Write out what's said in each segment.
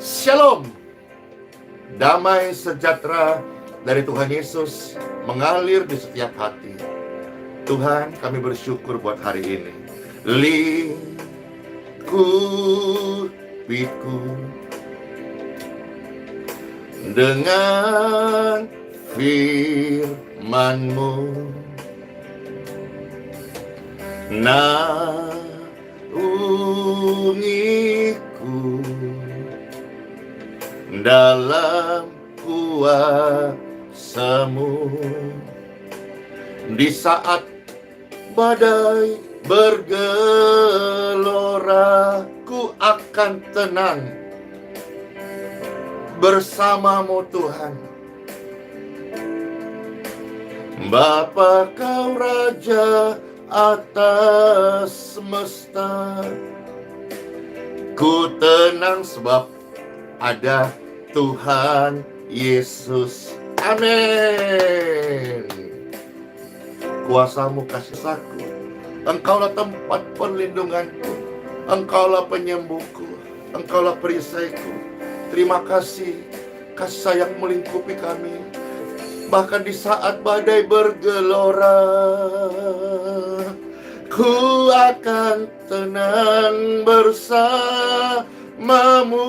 Shalom, damai sejahtera dari Tuhan Yesus mengalir di setiap hati. Tuhan, kami bersyukur buat hari ini. Lingkupiku dengan firman-Mu, naungiku dalam kuasa-Mu. Di saat badai bergelora, ku akan tenang bersama-Mu Tuhan. Bapa, Kau Raja atas semesta, ku tenang sebab ada Tuhan Yesus. Amin. Kuasa-Mu, kasih saku, Engkaulah tempat perlindunganku, Engkaulah penyembuhku, Engkaulah perisaiku. Terima kasih, kasih sayang melingkupi kami. Bahkan di saat badai bergelora, ku akan tenang bersama-Mu.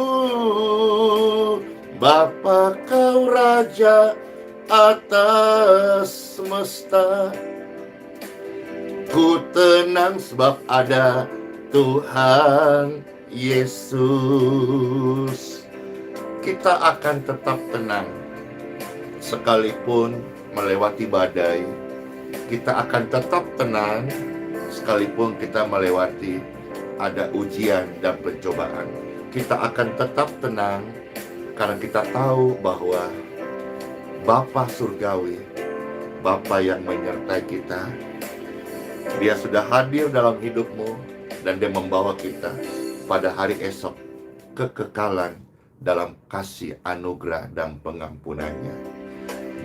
Bapa, Kau Raja atas semesta, ku tenang sebab ada Tuhan Yesus. Kita akan tetap tenang sekalipun melewati badai. Kita akan tetap tenang sekalipun kita melewati ada ujian dan pencobaan. Kita akan tetap tenang karena kita tahu bahwa Bapa Surgawi, Bapa yang menyertai kita, Dia sudah hadir dalam hidupmu dan Dia membawa kita pada hari esok kekekalan dalam kasih anugerah dan pengampunannya.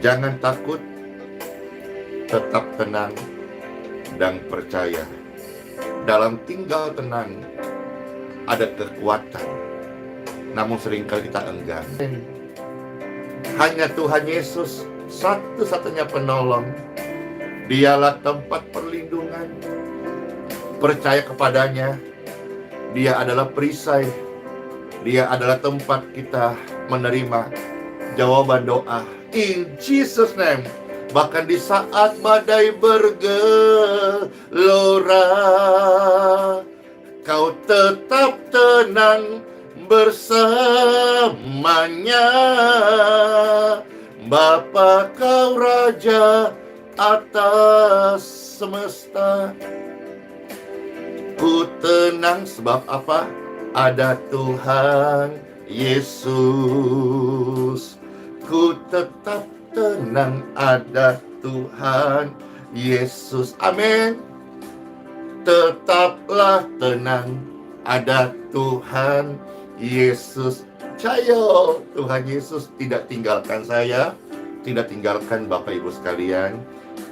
Jangan takut, tetap tenang dan percaya. Dalam tinggal tenang ada kekuatan, namun seringkali kita enggan. Hanya Tuhan Yesus satu-satunya penolong. Dialah tempat perlindungan. Percaya kepadanya. Dia adalah perisai. Dia adalah tempat kita menerima jawaban doa. In Jesus' name. Bahkan di saat badai bergelora, Kau tetap tenang bersamanya. Bapa, Kau Raja atas semesta, ku tenang sebab apa? Ada Tuhan Yesus. Ku tetap tenang, ada Tuhan Yesus. Amin. Tetaplah tenang, ada Tuhan Yesus. Percaya Tuhan Yesus tidak tinggalkan saya, tidak tinggalkan Bapak Ibu sekalian.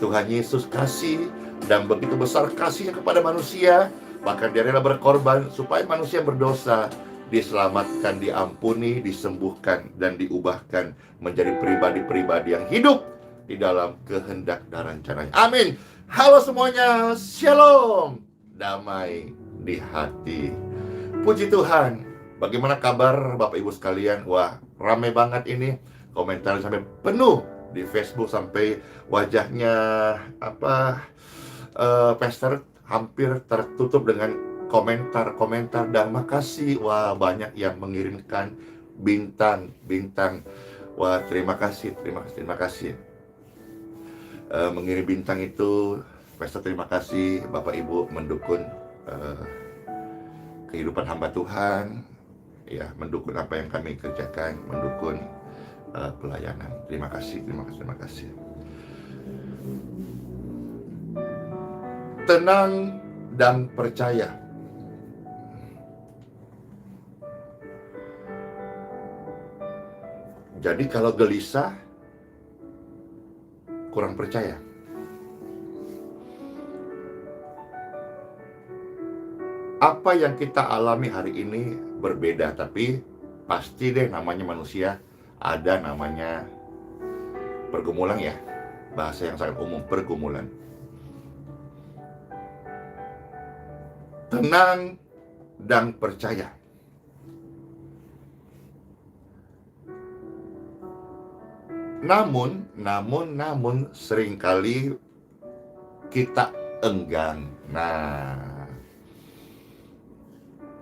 Tuhan Yesus kasih dan begitu besar kasihnya kepada manusia, bahkan Dia rela berkorban supaya manusia berdosa diselamatkan, diampuni, disembuhkan, dan diubahkan menjadi pribadi-pribadi yang hidup di dalam kehendak dan rencananya. Amin. Halo semuanya, shalom, damai di hati. Puji Tuhan. Bagaimana kabar Bapak Ibu sekalian? Wah, ramai banget ini. Komentar sampai penuh di Facebook, sampai wajahnya Pastor hampir tertutup dengan komentar dan makasih. Wah, banyak yang mengirimkan bintang. Wah, terima kasih. Mengirim bintang itu, Pastor terima kasih. Bapak Ibu mendukung kehidupan hamba Tuhan, ya, mendukung apa yang kami kerjakan, mendukung pelayanan. Terima kasih. Tenang dan percaya. Jadi kalau gelisah, kurang percaya. Apa yang kita alami hari ini berbeda, tapi Pasti deh namanya manusia, ada namanya pergumulan ya. Bahasa yang sangat umum, pergumulan. Tenang dan percaya. Namun seringkali kita enggan. Nah,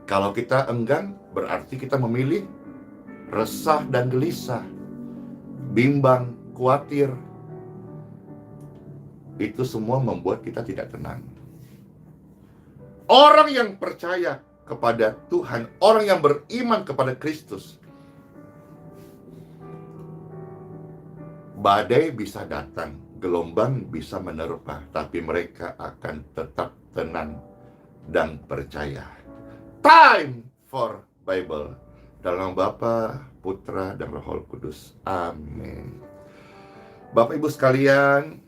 kalau kita enggan berarti kita memilih resah dan gelisah, bimbang, khawatir. Itu semua membuat kita tidak tenang. Orang yang percaya kepada Tuhan, orang yang beriman kepada Kristus, badai bisa datang, gelombang bisa menerpa, tapi mereka akan tetap tenang dan percaya. Time for Bible. Dalam Bapa, Putra, dan Roh Kudus. Amin. Bapak Ibu sekalian,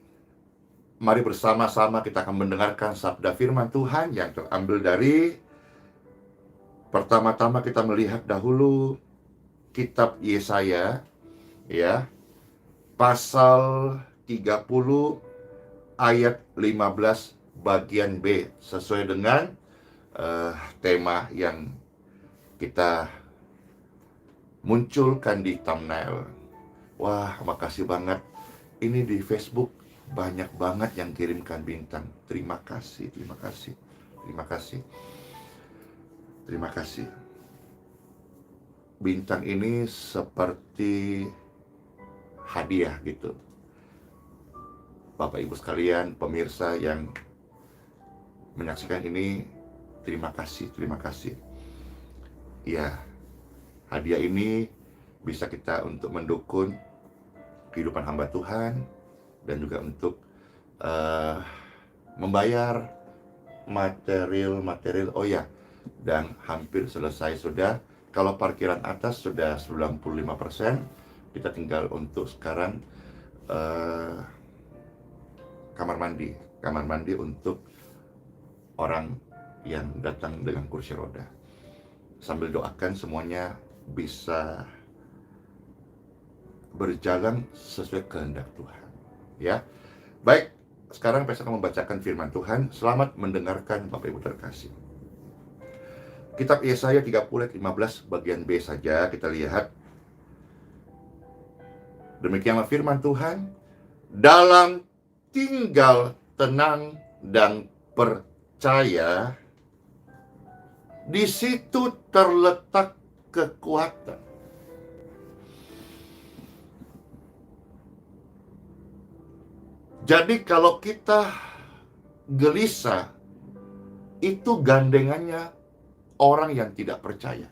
mari bersama-sama kita akan mendengarkan sabda firman Tuhan yang terambil dari, pertama-tama kita melihat dahulu kitab Yesaya, ya, pasal 30 ayat 15 bagian B, sesuai dengan tema yang kita munculkan di thumbnail. Wah, makasih banget. Ini di Facebook banyak banget yang kirimkan bintang. Terima kasih. Bintang ini seperti hadiah gitu. Bapak Ibu sekalian, pemirsa yang menyaksikan ini, terima kasih. Ya, hadiah ini bisa kita untuk mendukung kehidupan hamba Tuhan dan juga untuk membayar material. Oh ya, dan hampir selesai sudah. Kalau parkiran atas sudah 95%, kita tinggal untuk sekarang kamar mandi untuk orang yang datang dengan kursi roda. Sambil doakan semuanya bisa berjalan sesuai kehendak Tuhan. Ya, baik. Sekarang saya akan membacakan firman Tuhan. Selamat mendengarkan Bapak Ibu terkasih. Kitab Yesaya 30 ayat 15 bagian B saja kita lihat. Demikianlah firman Tuhan. Dalam tinggal tenang dan percaya, di situ terletak kekuatan. Jadi kalau kita gelisah, itu gandengannya orang yang tidak percaya.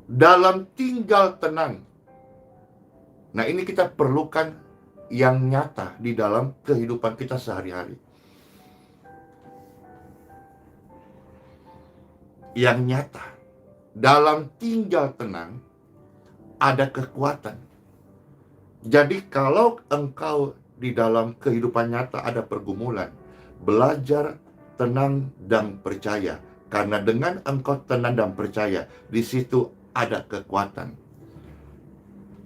Dalam tinggal tenang. Nah, ini kita perlukan yang nyata di dalam kehidupan kita sehari-hari. Yang nyata. Dalam tinggal tenang ada kekuatan. Jadi kalau engkau di dalam kehidupan nyata ada pergumulan, belajar tenang dan percaya. Karena dengan engkau tenang dan percaya, di situ ada kekuatan.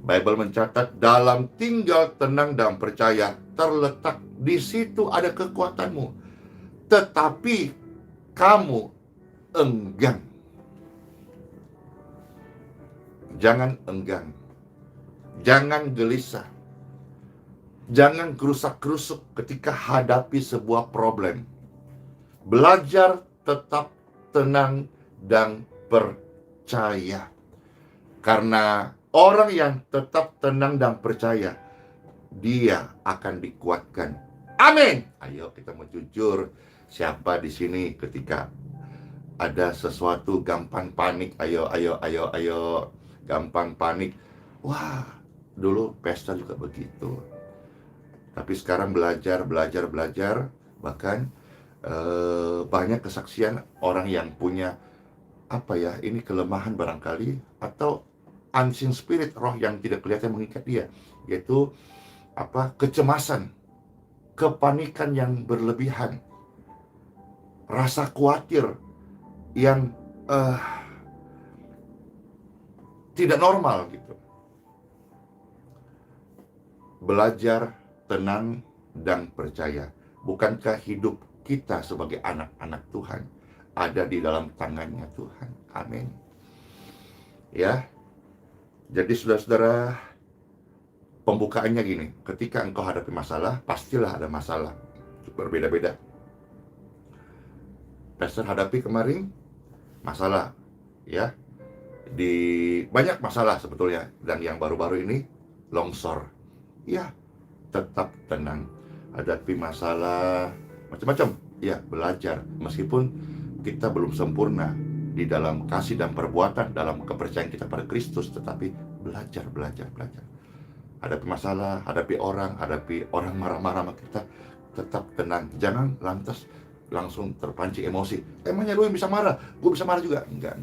Bible mencatat dalam tinggal tenang dan percaya terletak, di situ ada kekuatanmu. Tetapi kamu enggan. Jangan enggan. Jangan gelisah. Jangan kerusak-kerusuk ketika hadapi sebuah problem. Belajar tetap tenang dan percaya. Karena orang yang tetap tenang dan percaya, dia akan dikuatkan. Amin. Ayo kita mau jujur. Siapa di sini ketika ada sesuatu gampang panik? Ayo. Gampang panik. Wah, dulu pesta juga begitu. Tapi sekarang belajar. Bahkan banyak kesaksian orang yang punya ini kelemahan barangkali, atau unseen spirit, roh yang tidak kelihatan mengikat dia, yaitu kecemasan, kepanikan yang berlebihan. rasa khawatir yang tidak normal gitu. Belajar tenang dan percaya. Bukankah hidup kita sebagai anak-anak Tuhan ada di dalam tangannya Tuhan? Amin. Ya. Jadi saudara-saudara, pembukaannya gini, ketika engkau hadapi masalah, pastilah ada masalah berbeda-beda. Pastor hadapi kemarin masalah, ya, di banyak masalah sebetulnya, dan yang baru-baru ini longsor. Ya, tetap tenang, hadapi masalah macam-macam, ya, belajar meskipun kita belum sempurna di dalam kasih dan perbuatan, dalam kepercayaan kita pada Kristus, tetapi belajar. Hadapi masalah, hadapi orang marah-marah sama kita, tetap tenang. Jangan lantas langsung terpancing emosi. Emangnya lu yang bisa marah? Gue bisa marah juga? Enggak.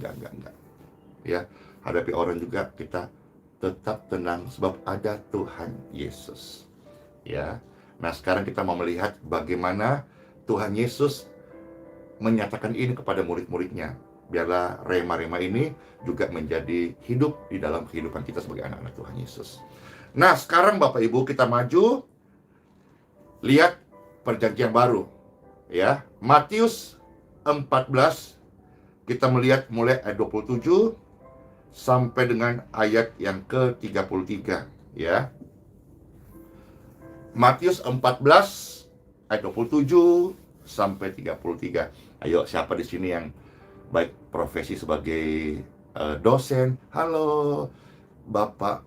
Ya, hadapi orang juga kita tetap tenang sebab ada Tuhan Yesus. Ya. Nah, sekarang kita mau melihat bagaimana Tuhan Yesus menyatakan ini kepada murid-muridnya. Biarlah rema-rema ini juga menjadi hidup di dalam kehidupan kita sebagai anak-anak Tuhan Yesus. Nah, sekarang Bapak Ibu kita maju, lihat perjanjian baru. Ya, Matius 14, kita melihat mulai ayat 27 sampai dengan ayat yang ke-33. Ya, Matius 14 ayat 27 sampai 33. Ayo, siapa di sini yang baik profesi sebagai dosen? Halo, Bapak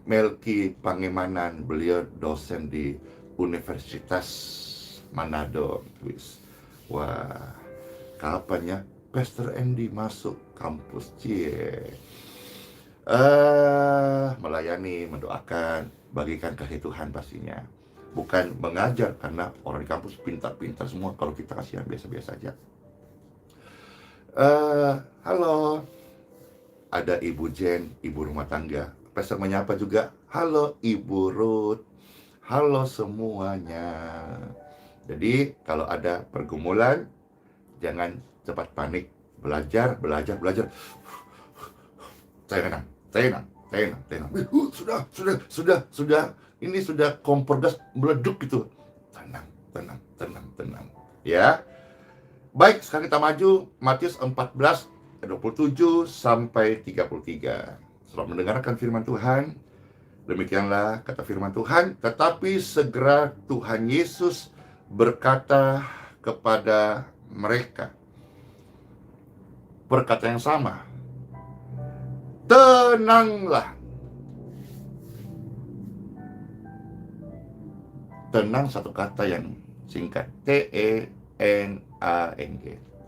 Melki Pangemanan, beliau dosen di Universitas Manado. Wah, kapan ya Pastor Andy masuk kampus? Melayani, mendoakan, bagikan kasih Tuhan pastinya. Bukan mengajar, karena orang di kampus pintar-pintar semua. Kalau kita kasihan biasa-biasa aja. Halo, ada Ibu Jen, ibu rumah tangga. Pastor menyapa juga, halo Ibu Ruth, halo semuanya. Jadi kalau ada pergumulan, jangan cepat panik. Belajar. Tenang. Sudah. Ini sudah kompor gas meleduk gitu. Tenang. Ya. Baik, sekarang kita maju Matius 14 ayat 27 sampai 33. Setelah mendengarkan firman Tuhan, demikianlah kata firman Tuhan, tetapi segera Tuhan Yesus berkata kepada mereka perkataan yang sama. Tenanglah. Tenang satu kata yang singkat, T-E-N-A-N-G.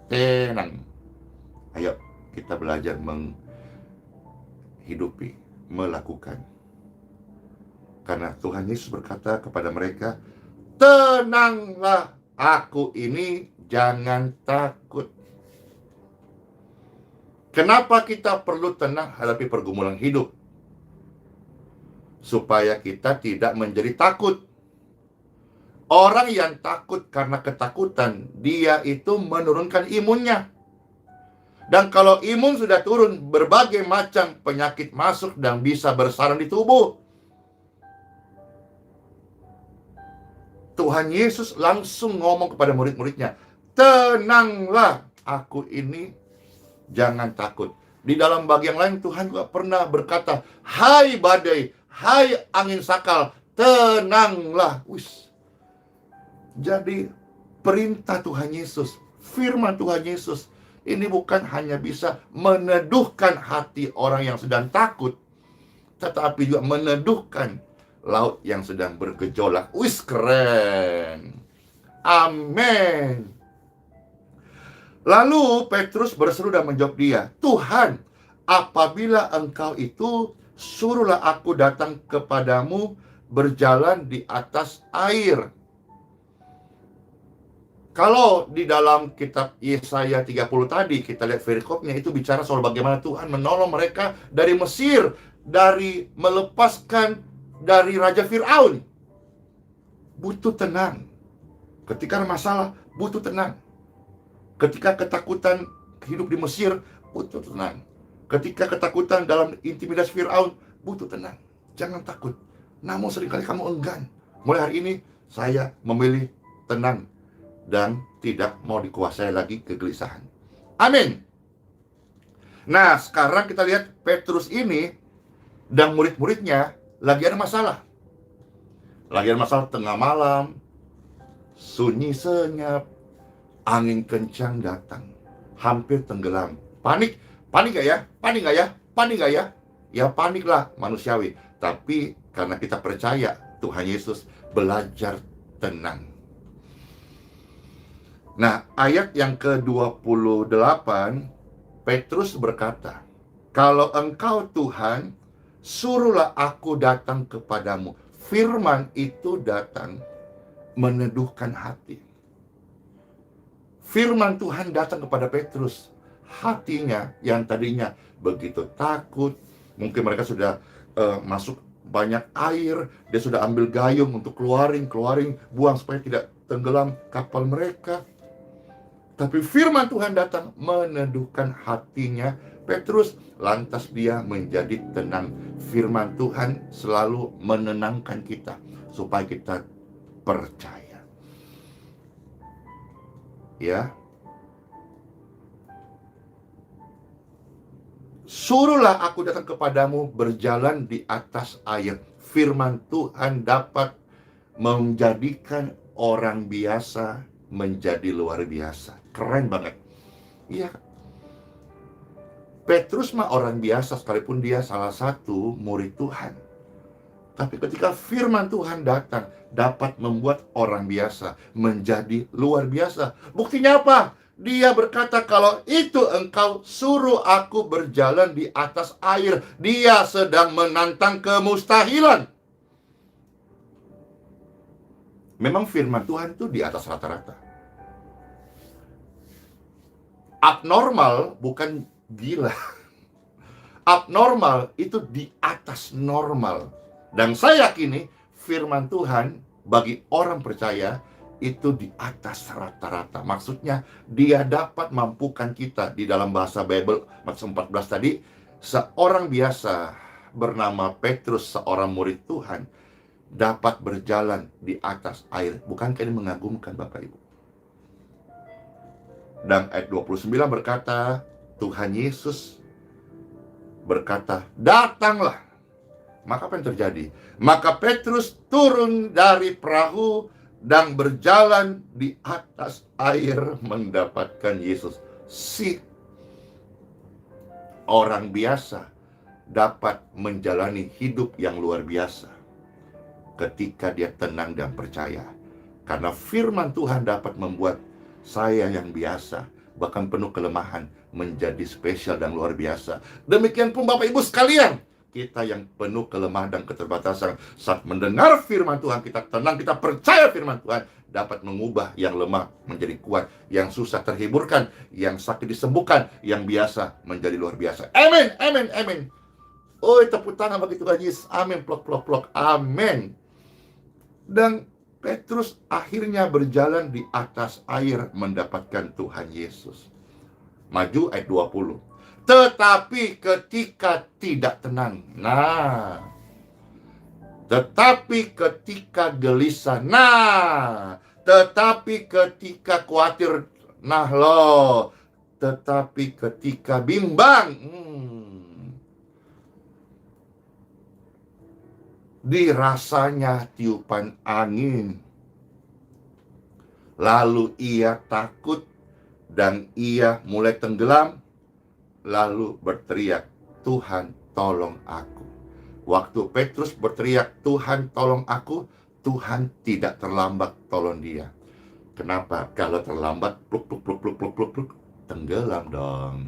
Tenang. Ayo kita belajar menghidupi, melakukan. Karena Tuhan Yesus berkata kepada mereka, tenanglah, aku ini, jangan takut. Kenapa kita perlu tenang hadapi pergumulan hidup? Supaya kita tidak menjadi takut. Orang yang takut karena ketakutan, dia itu menurunkan imunnya. Dan kalau imun sudah turun, berbagai macam penyakit masuk dan bisa bersarang di tubuh. Tuhan Yesus langsung ngomong kepada murid-muridnya, tenanglah, aku ini, jangan takut. Di dalam bagian lain Tuhan juga pernah berkata, hai badai, hai angin sakal, tenanglah. Jadi perintah Tuhan Yesus, firman Tuhan Yesus, ini bukan hanya bisa meneduhkan hati orang yang sedang takut, tetapi juga meneduhkan laut yang sedang bergejolak. Keren. Amin. Lalu Petrus berseru dan menjawab dia, Tuhan, apabila engkau itu, suruhlah aku datang kepadamu berjalan di atas air. Kalau di dalam kitab Yesaya 30 tadi, kita lihat perikopnya, itu bicara soal bagaimana Tuhan menolong mereka dari Mesir, dari melepaskan dari Raja Fir'aun. Butuh tenang. Ketika ada masalah, butuh tenang. Ketika ketakutan hidup di Mesir, butuh tenang. Ketika ketakutan dalam intimidasi Firaun, butuh tenang. Jangan takut. Namun seringkali kamu enggan. Mulai hari ini, saya memilih tenang dan tidak mau dikuasai lagi kegelisahan. Amin. Nah, sekarang kita lihat Petrus ini dan murid-muridnya lagi ada masalah. Lagi ada masalah tengah malam, sunyi senyap, angin kencang datang, hampir tenggelam. Panik gak ya? Panik gak ya? Panik gak ya? Ya paniklah, manusiawi. Tapi karena kita percaya Tuhan Yesus, belajar tenang. Nah, ayat yang ke-28, Petrus berkata, "Kalau Engkau Tuhan, suruhlah aku datang kepadamu." Firman itu datang meneduhkan hati. Firman Tuhan datang kepada Petrus. Hatinya yang tadinya begitu takut, mungkin mereka sudah masuk banyak air, dia sudah ambil gayung untuk keluarin, buang supaya tidak tenggelam kapal mereka. Tapi firman Tuhan datang meneduhkan hatinya Petrus, lantas dia menjadi tenang. Firman Tuhan selalu menenangkan kita supaya kita percaya. Ya. Suruhlah aku datang kepadamu berjalan di atas air. Firman Tuhan dapat menjadikan orang biasa menjadi luar biasa. Keren banget. Iya. Petrus mah orang biasa sekalipun dia salah satu murid Tuhan. Tapi ketika firman Tuhan datang, dapat membuat orang biasa menjadi luar biasa. Buktinya apa? Dia berkata, kalau itu engkau suruh aku berjalan di atas air. Dia sedang menantang kemustahilan. Memang firman Tuhan itu di atas rata-rata. Abnormal bukan gila. Abnormal itu di atas normal. Dan saya yakini firman Tuhan bagi orang percaya itu di atas rata-rata. Maksudnya dia dapat mampukan kita. Di dalam bahasa Bible Matius 14 tadi, seorang biasa bernama Petrus, seorang murid Tuhan, dapat berjalan di atas air. Bukankah ini mengagumkan Bapak Ibu? Dan ayat 29 berkata, Tuhan Yesus berkata, datanglah. Maka apa yang terjadi? Maka Petrus turun dari perahu dan berjalan di atas air mendapatkan Yesus. Si orang biasa dapat menjalani hidup yang luar biasa ketika dia tenang dan percaya. Karena firman Tuhan dapat membuat saya yang biasa, bahkan penuh kelemahan, menjadi spesial dan luar biasa. Demikian pun Bapak Ibu sekalian, kita yang penuh kelemahan dan keterbatasan, saat mendengar firman Tuhan, kita tenang, kita percaya firman Tuhan dapat mengubah yang lemah menjadi kuat, yang susah terhiburkan, yang sakit disembuhkan, yang biasa menjadi luar biasa. Amin, amin, amin. Oh, tepuk tangan bagi Tuhan Yesus. Amin, plok, plok, plok. Amin. Dan Petrus akhirnya berjalan di atas air mendapatkan Tuhan Yesus. Maju ayat 20. Tetapi ketika tidak tenang. Nah. Tetapi ketika gelisah. Nah. Tetapi ketika khawatir. Nah loh. Tetapi ketika bimbang. Dirasanya tiupan angin. Lalu ia takut dan ia mulai tenggelam. Lalu berteriak, Tuhan tolong aku. Waktu Petrus berteriak, Tuhan tolong aku, Tuhan tidak terlambat tolong dia. Kenapa? Kalau terlambat, pluk, pluk, pluk, pluk, pluk, pluk, pluk, tenggelam dong.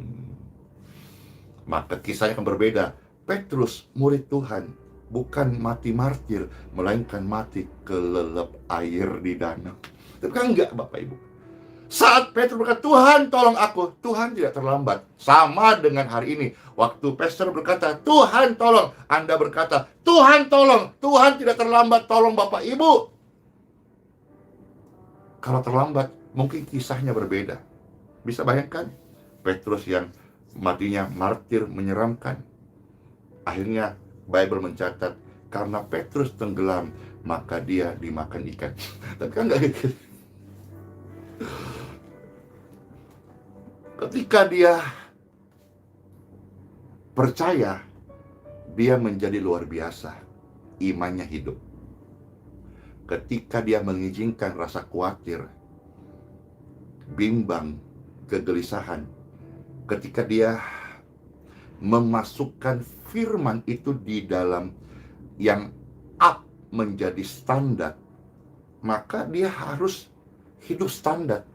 Maka kisahnya akan berbeda. Petrus, murid Tuhan, bukan mati martir, melainkan mati kelelep air di danau. Tapi kan enggak, Bapak Ibu. Saat Petrus berkata, Tuhan tolong aku, Tuhan tidak terlambat. Sama dengan hari ini, waktu Petrus berkata, Tuhan tolong, Anda berkata, Tuhan tolong, Tuhan tidak terlambat, tolong Bapak Ibu. Kalau terlambat, mungkin kisahnya berbeda. Bisa bayangkan, Petrus yang matinya martir menyeramkan. Akhirnya Bible mencatat, karena Petrus tenggelam, maka dia dimakan ikan. Tapi kan nggak gitu. Ketika dia percaya, dia menjadi luar biasa. Imannya hidup. Ketika dia mengizinkan rasa khawatir, bimbang, kegelisahan, ketika dia memasukkan firman itu di dalam yang up menjadi standar, maka dia harus hidup standar.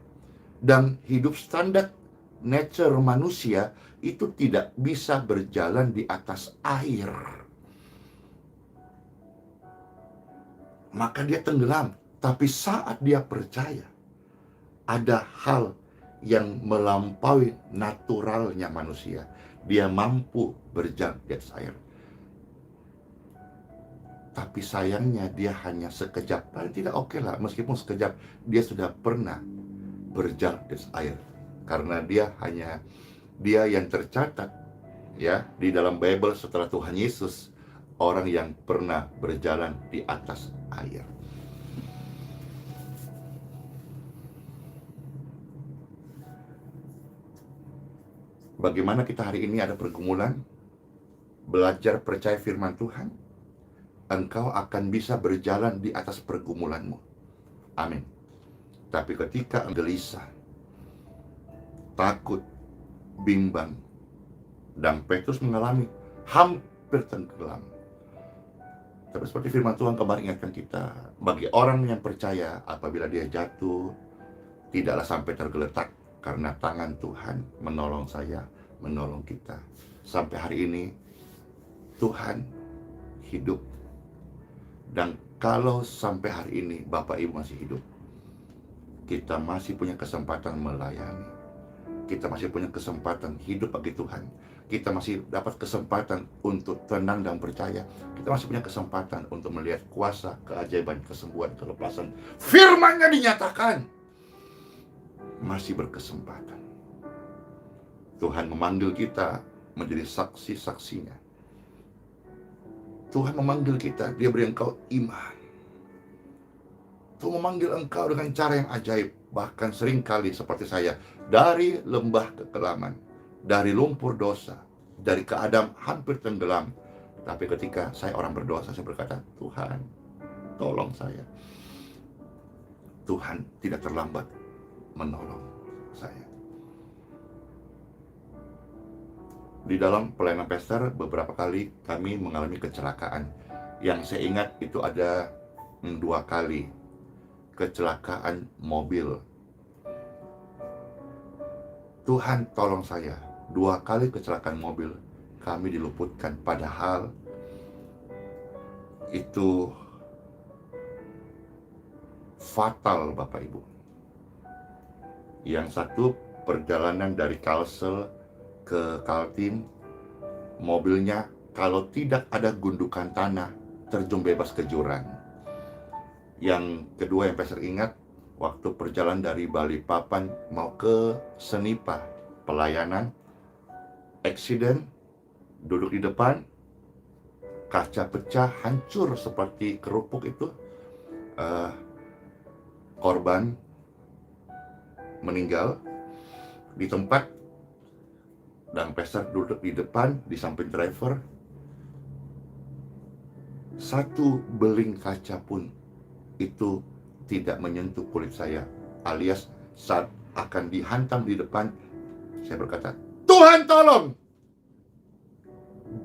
Dan hidup standar nature manusia itu tidak bisa berjalan di atas air. Maka dia tenggelam. Tapi saat dia percaya, ada hal yang melampaui naturalnya manusia. Dia mampu berjalan di atas air. Tapi sayangnya dia hanya sekejap. Paling tidak oke lah, meskipun sekejap. Dia sudah pernah berjalan di atas air. Karena dia yang tercatat ya di dalam Bible setelah Tuhan Yesus, orang yang pernah berjalan di atas air. Bagaimana kita hari ini ada pergumulan, belajar percaya firman Tuhan, engkau akan bisa berjalan di atas pergumulanmu. Amin. Tapi ketika gelisah, takut, bimbang, dan Petrus mengalami hampir tenggelam. Tapi seperti firman Tuhan kemarin ingatkan kita, bagi orang yang percaya, apabila dia jatuh, tidaklah sampai tergeletak, karena tangan Tuhan menolong saya, menolong kita. Sampai hari ini, Tuhan hidup. Dan kalau sampai hari ini Bapak Ibu masih hidup, kita masih punya kesempatan melayani. Kita masih punya kesempatan hidup bagi Tuhan. Kita masih dapat kesempatan untuk tenang dan percaya. Kita masih punya kesempatan untuk melihat kuasa, keajaiban, kesembuhan, kelepasan. Firman-Nya dinyatakan. Masih berkesempatan. Tuhan memanggil kita menjadi saksi-saksinya. Tuhan memanggil kita, dia beri engkau iman. Tuhan memanggil engkau dengan cara yang ajaib. Bahkan seringkali seperti saya, dari lembah kekelaman, dari lumpur dosa, dari keadaan hampir tenggelam. Tapi ketika saya orang berdosa, saya berkata, Tuhan, tolong saya. Tuhan tidak terlambat menolong saya. Di dalam pelayanan pastor, beberapa kali kami mengalami kecelakaan. Yang saya ingat itu ada 2 kali kecelakaan mobil. Tuhan tolong saya, 2 kali kecelakaan mobil kami diluputkan, padahal itu fatal Bapak Ibu. Yang satu perjalanan dari Kalsel ke Kaltim, mobilnya kalau tidak ada gundukan tanah terjun bebas ke jurang. Yang kedua yang saya ingat, waktu perjalanan dari Balikpapan mau ke Senipa, pelayanan, eksiden, duduk di depan, kaca pecah, hancur seperti kerupuk itu. Korban meninggal di tempat, dan pastor duduk di depan, di samping driver. Satu beling kaca pun itu tidak menyentuh kulit saya, alias saat akan dihantam di depan, saya berkata, Tuhan tolong!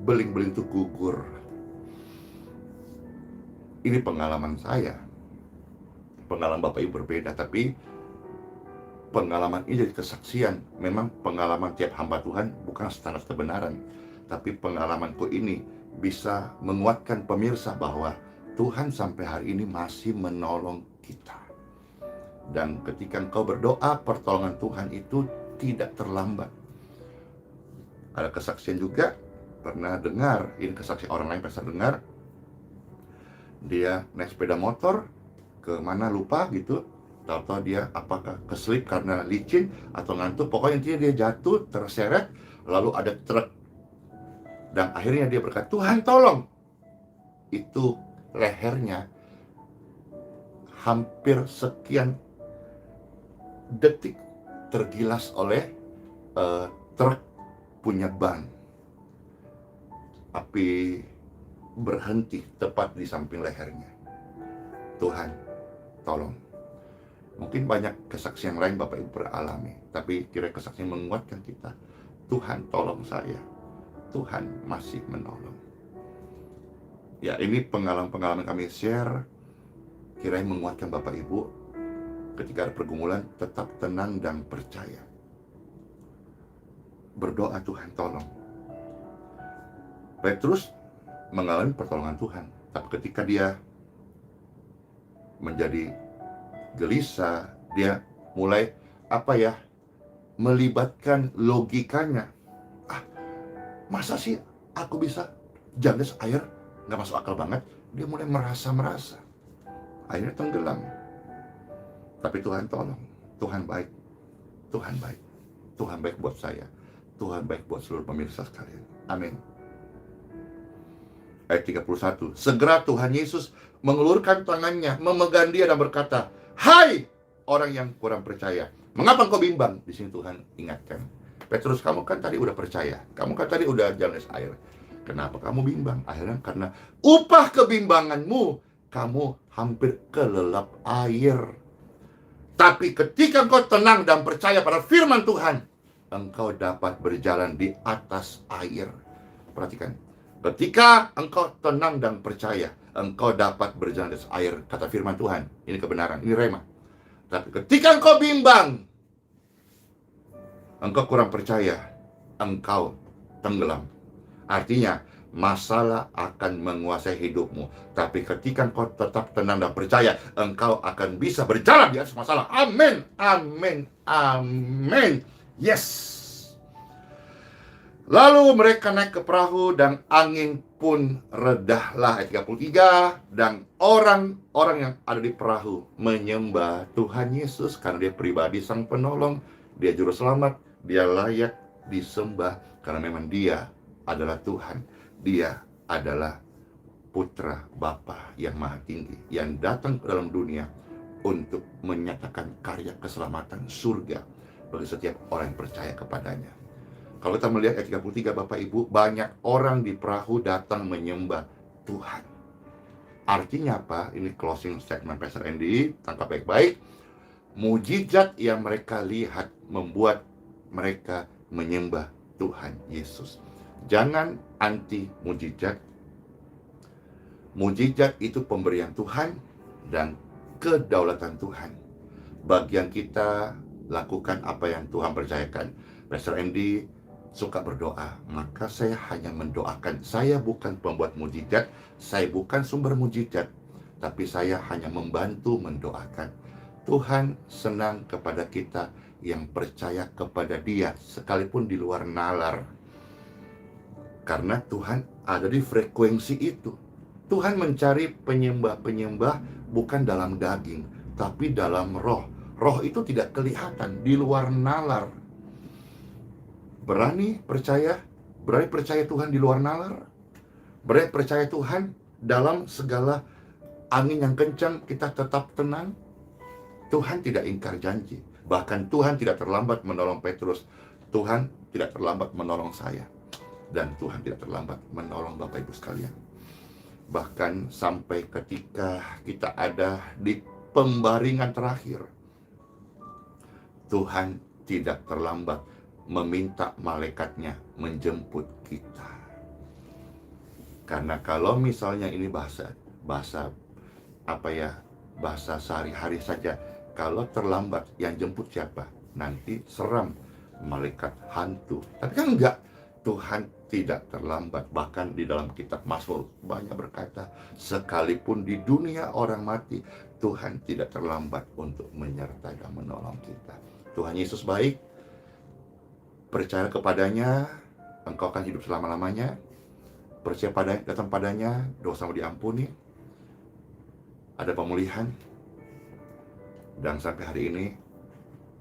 Beling-beling itu gugur. Ini pengalaman saya. Pengalaman Bapak Ibu berbeda, tapi pengalaman ini jadi kesaksian. Memang pengalaman tiap hamba Tuhan bukan standar kebenaran, tapi pengalamanku ini bisa menguatkan pemirsa bahwa Tuhan sampai hari ini masih menolong kita. Dan ketika engkau berdoa, pertolongan Tuhan itu tidak terlambat. Ada kesaksian juga, pernah dengar, ini kesaksian orang lain pernah dengar. Dia naik sepeda motor, ke mana lupa gitu. Tahu-tahu dia apakah keselip karena licin atau ngantuk, pokoknya intinya dia jatuh, terseret, lalu ada truk. Dan akhirnya dia berkata, Tuhan tolong. Itu lehernya hampir sekian detik tergilas oleh truk punya ban. Api berhenti tepat di samping lehernya. Tuhan tolong. Mungkin banyak kesaksian lain Bapak Ibu beralami, tapi kira kesaksian menguatkan kita. Tuhan tolong saya. Tuhan masih menolong. Ya, ini pengalaman-pengalaman kami share, kiranya menguatkan Bapak Ibu ketika ada pergumulan, tetap tenang dan percaya. Berdoa, Tuhan tolong. Petrus mengalami pertolongan Tuhan, tapi ketika dia menjadi gelisah, dia mulai melibatkan logikanya. Masa sih aku bisa jandis air? Nggak masuk akal banget. Dia mulai merasa. Akhirnya tenggelam. Tapi Tuhan tolong. Tuhan baik. Tuhan baik. Tuhan baik buat saya. Tuhan baik buat seluruh pemirsa sekalian. Amin. Ayat 31. Segera Tuhan Yesus mengulurkan tangannya, memegang dia dan berkata, "Hai orang yang kurang percaya, mengapa engkau bimbang?" Di sini Tuhan ingatkan, Petrus, kamu kan tadi udah percaya, kamu kan tadi udah jalan air, kenapa kamu bimbang? Akhirnya karena upah kebimbanganmu, kamu hampir kelelap air. Tapi ketika engkau tenang dan percaya pada firman Tuhan, engkau dapat berjalan di atas air. Perhatikan, ketika engkau tenang dan percaya, engkau dapat berjalan di atas air, kata firman Tuhan. Ini kebenaran, ini rema. Tapi ketika engkau bimbang, engkau kurang percaya, engkau tenggelam. Artinya, masalah akan menguasai hidupmu. Tapi ketika engkau tetap tenang dan percaya, engkau akan bisa berjalan di atas masalah. Amin, amin, amin. Yes. Lalu mereka naik ke perahu dan angin pun redahlah. Ayat 33. Dan orang-orang yang ada di perahu menyembah Tuhan Yesus karena dia pribadi sang penolong, dia juru selamat, dia layak disembah karena memang dia adalah Tuhan. Dia adalah Putra Bapa yang Maha Tinggi yang datang ke dalam dunia untuk menyatakan karya keselamatan surga bagi setiap orang yang percaya kepadanya. Kalau kita melihat ayat 33 Bapak Ibu, banyak orang di perahu datang menyembah Tuhan. Artinya apa? Ini closing statement Pastor Andy, tangkap baik-baik. Mujizat yang mereka lihat membuat mereka menyembah Tuhan Yesus. Jangan anti mujizat. Mujizat itu pemberian Tuhan dan kedaulatan Tuhan. Bagian kita lakukan apa yang Tuhan percayakan. Pastor Andy suka berdoa, maka saya hanya mendoakan. Saya bukan pembuat mujizat, saya bukan sumber mujizat, tapi saya hanya membantu mendoakan. Tuhan senang kepada kita yang percaya kepada Dia, sekalipun di luar nalar. Karena Tuhan ada di frekuensi itu. Tuhan mencari penyembah-penyembah bukan dalam daging, tapi dalam roh. Roh itu tidak kelihatan, di luar nalar. Berani percaya Tuhan di luar nalar. Berani percaya Tuhan dalam segala angin yang kencang, kita tetap tenang. Tuhan tidak ingkar janji. Bahkan Tuhan tidak terlambat menolong Petrus. Tuhan tidak terlambat menolong saya. Dan Tuhan tidak terlambat menolong Bapak Ibu sekalian. Bahkan sampai ketika kita ada di pembaringan terakhir, Tuhan tidak terlambat meminta malaikatnya menjemput kita. Karena kalau misalnya ini bahasa sehari-hari saja, kalau terlambat yang jemput siapa? Nanti seram, malaikat hantu. Tapi kan enggak, Tuhan tidak terlambat. Bahkan di dalam kitab Mazmur banyak berkata, sekalipun di dunia orang mati, Tuhan tidak terlambat untuk menyertai dan menolong kita. Tuhan Yesus baik. Percaya kepadanya, engkau akan hidup selama-lamanya. Percaya padanya, datang padanya, dosamu diampuni. Ada pemulihan. Dan sampai hari ini,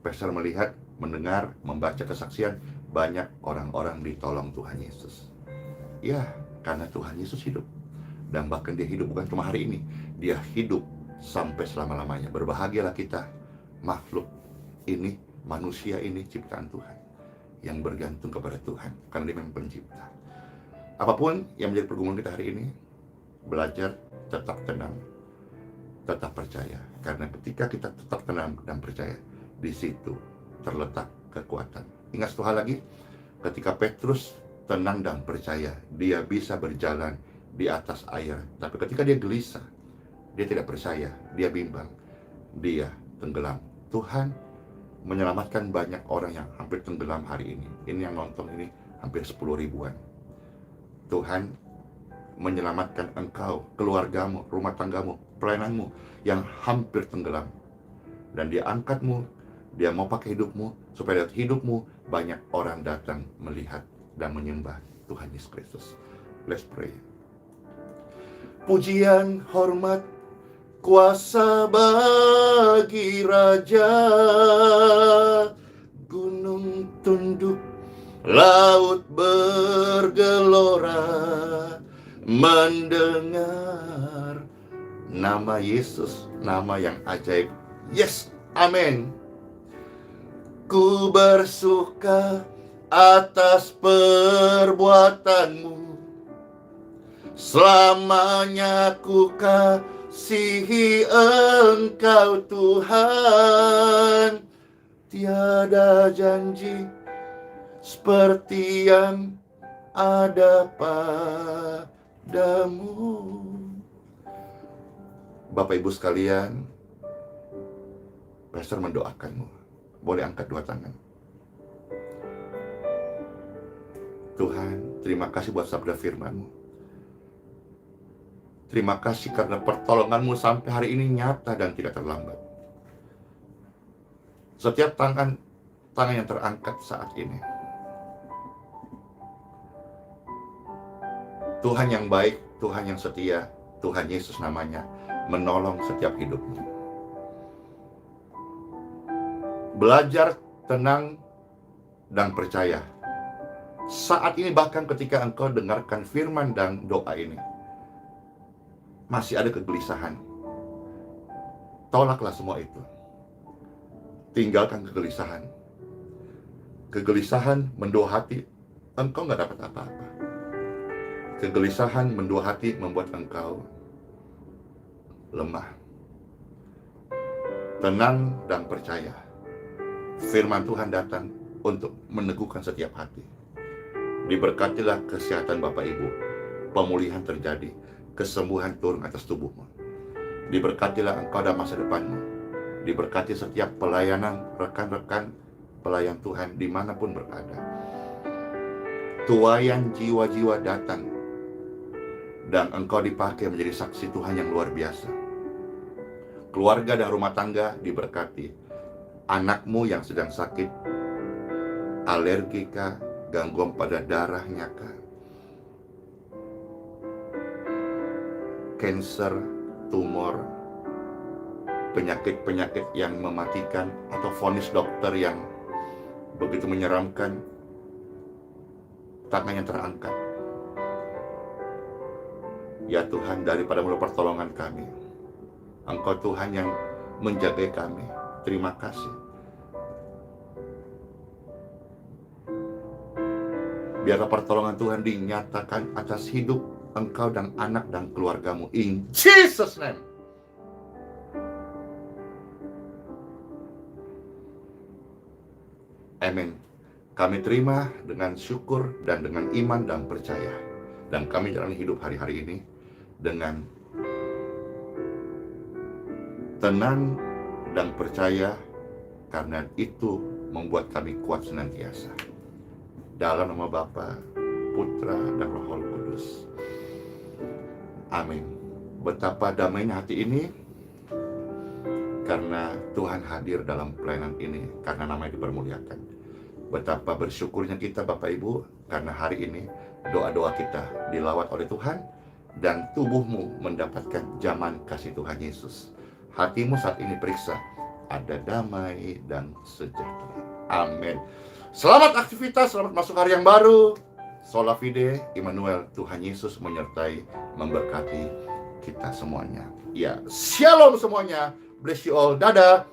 Pastor melihat, mendengar, membaca kesaksian, banyak orang-orang ditolong Tuhan Yesus. Ya, karena Tuhan Yesus hidup. Dan bahkan dia hidup bukan cuma hari ini, dia hidup sampai selama-lamanya. Berbahagialah kita, makhluk ini, manusia ini ciptaan Tuhan, yang bergantung kepada Tuhan, karena dia memang pencipta. Apapun yang menjadi pergumulan kita hari ini, belajar tetap tenang, tetap percaya. Karena ketika kita tetap tenang dan percaya, di situ terletak kekuatan. Ingat satu hal lagi, ketika Petrus tenang dan percaya, dia bisa berjalan di atas air. Tapi ketika dia gelisah, dia tidak percaya, dia bimbang, dia tenggelam. Tuhan menyelamatkan banyak orang yang hampir tenggelam hari ini. Ini yang nonton ini hampir 10 ribuan. Tuhan menyelamatkan engkau, keluargamu, rumah tanggamu, pelayananmu yang hampir tenggelam. Dan dia angkatmu, dia mau pakai hidupmu, supaya dari hidupmu banyak orang datang melihat dan menyembah Tuhan Yesus Kristus. Let's pray. Pujian, hormat, kuasa bagi Raja. Gunung tunduk, laut bergelora, mendengar nama Yesus, nama yang ajaib. Yes, amin. Ku bersuka atas perbuatanmu, selamanya ku kasihi engkau Tuhan. Tiada janji seperti yang ada padamu. Bapak Ibu sekalian, Pastor mendoakanmu. Boleh angkat dua tangan. Tuhan, terima kasih buat sabda firman-Mu. Terima kasih karena pertolongan-Mu sampai hari ini nyata dan tidak terlambat. Setiap tangan yang terangkat saat ini, Tuhan yang baik, Tuhan yang setia, Tuhan Yesus namanya, menolong setiap hidupmu. Belajar tenang dan percaya. Saat ini bahkan ketika engkau dengarkan firman dan doa ini, masih ada kegelisahan. Tolaklah semua itu. Tinggalkan kegelisahan. Kegelisahan mendua hati, engkau gak dapat apa-apa. Kegelisahan mendua hati membuat engkau lemah. Tenang dan percaya. Firman Tuhan datang untuk meneguhkan setiap hati. Diberkatilah kesehatan Bapak Ibu. Pemulihan terjadi. Kesembuhan turun atas tubuhmu. Diberkatilah engkau dan masa depanmu. Diberkati setiap pelayanan rekan-rekan pelayan Tuhan dimanapun berada. Tuaian jiwa-jiwa datang. Dan engkau dipakai menjadi saksi Tuhan yang luar biasa. Keluarga dan rumah tangga diberkati. Anakmu yang sedang sakit, alergi kah, gangguan pada darahnya kah, kanker, tumor, penyakit-penyakit yang mematikan, atau vonis dokter yang begitu menyeramkan, tangannya terangkat. Ya Tuhan, daripada mula pertolongan kami, Engkau Tuhan yang menjaga kami. Terima kasih. Biarlah pertolongan Tuhan dinyatakan atas hidup engkau dan anak dan keluargamu. In Jesus' name. Amin. Kami terima dengan syukur dan dengan iman dan percaya. Dan kami jalani hidup hari-hari ini dengan tenang dan percaya, karena itu membuat kami kuat senantiasa. Dalam nama Bapa, Putra, dan Roh Kudus. Amin. Betapa damainya hati ini karena Tuhan hadir dalam pelayanan ini, karena namanya dipermuliakan. Betapa bersyukurnya kita Bapak Ibu, karena hari ini doa-doa kita dilawat oleh Tuhan, dan tubuhmu mendapatkan jaman kasih Tuhan Yesus. Hatimu saat ini periksa, ada damai dan sejahtera. Amin. Selamat aktivitas, selamat masuk hari yang baru. Sola Fide, Immanuel, Tuhan Yesus menyertai, memberkati kita semuanya. Ya, shalom semuanya. Bless you all. Dadah.